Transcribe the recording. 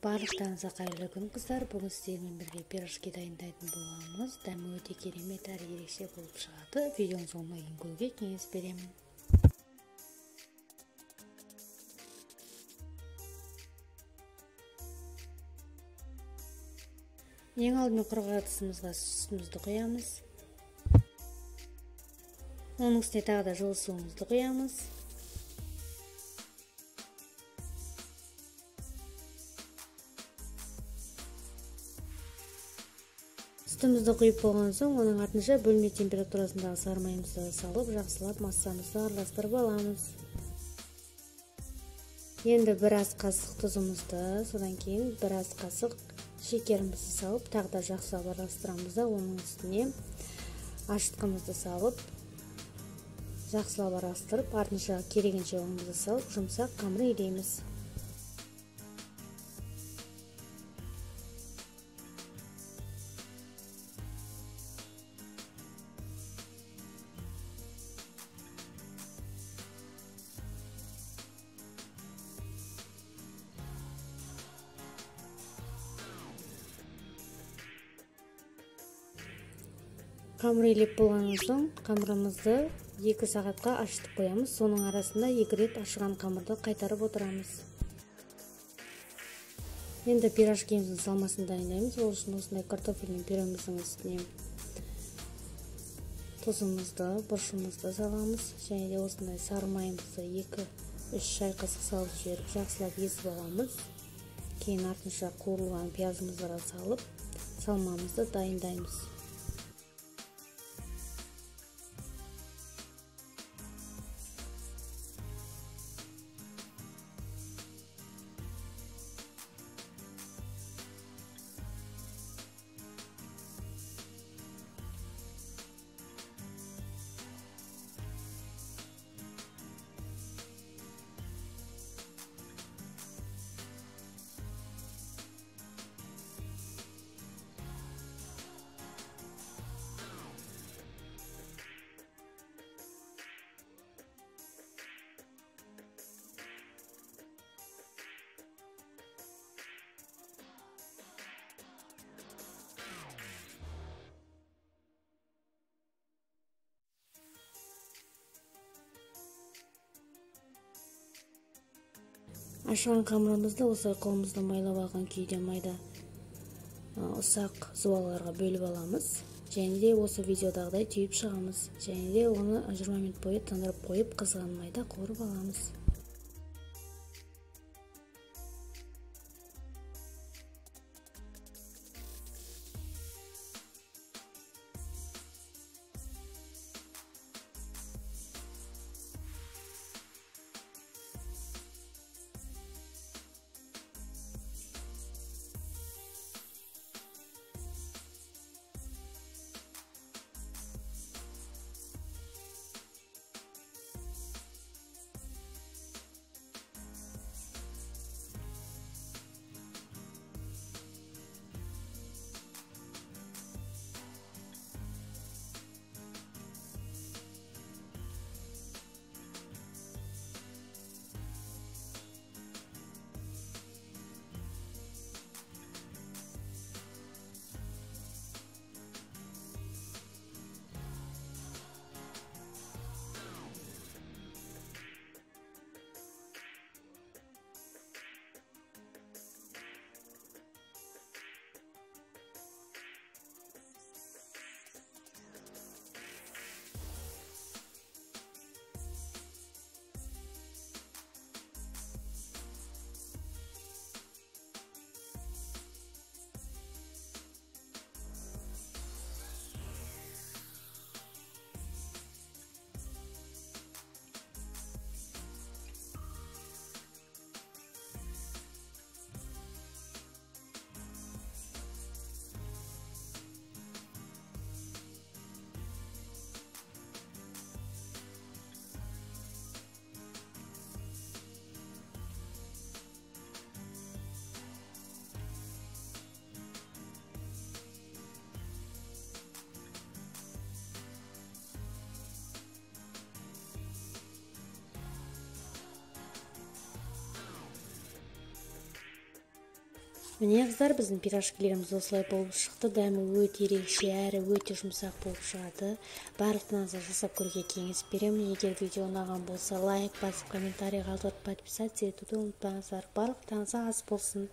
Барлықтарыңызға қайырлы күн қыздар. Бүгін сіздермен бірге пирожки дайындайтын боламыз. Дәмі өте керемет әрі ерекше болып шығады. Видеоны соңына дейін көруге кеңес беремін. Ең алдымен құрғақ ыдысымызға сүтімізді құямыз. Оның үстіне тағы да жылы суымызды құямыз. Сүтімізді құйып болған соң, оның артынша бөлме температурасындағы сары майымызды салып, жақсылап массамызды араластырып аламыз. Енді бір ас қасық тұзымызды, содан кейін бір ас қасық шекерімізді салып, тағы да жақсылап араластырамыз да, оның үстіне ашытқымызды салып, жақсылап араластырып, артынша керегенше ұнымызды салып, жұмсақ қамыр илейміз. Қамыр илеп болғаннан соң, қамырымызды 2 сағатқа ашытып қоямыз. Соның арасында 2 рет ашыған қамырды қайтарып отырамыз. Енді пирожкиміздің салмасын дайындаймыз. Ол үшін осындай картофельдің пюреміздің үстіне тұзымызды, бұршымызды саламыз. Және де осындай сары майымызды 2-3 шай қасық салып жіберіп, жақсылап езіп аламыз. Кейін артынша қуырылған пиязымызды салып, салмамызды дайындаймыз. Ашыған қамырымызды осылай қолымызды майлап алған күйде майда ұсақ зуаларға бөліп аламыз. Және де осы видеодағыдай түйіп шығамыз. Және де оны 20 минут бойы тындырып қойып, қызған майда қуырып аламыз. Міне қыздар, біздің пирожкилеріміз осылай болып шықты. Дәмі өте ерекше әрі өте жұмсақ болып шығады. Барлықтарыңызға жасап көруге кеңес беремін. Егер видео ұнаған болса, лайк басып, комментарий қалдырып, подписаться етуді ұмытпаңыздар. Барлықтарыңызға ас болсын.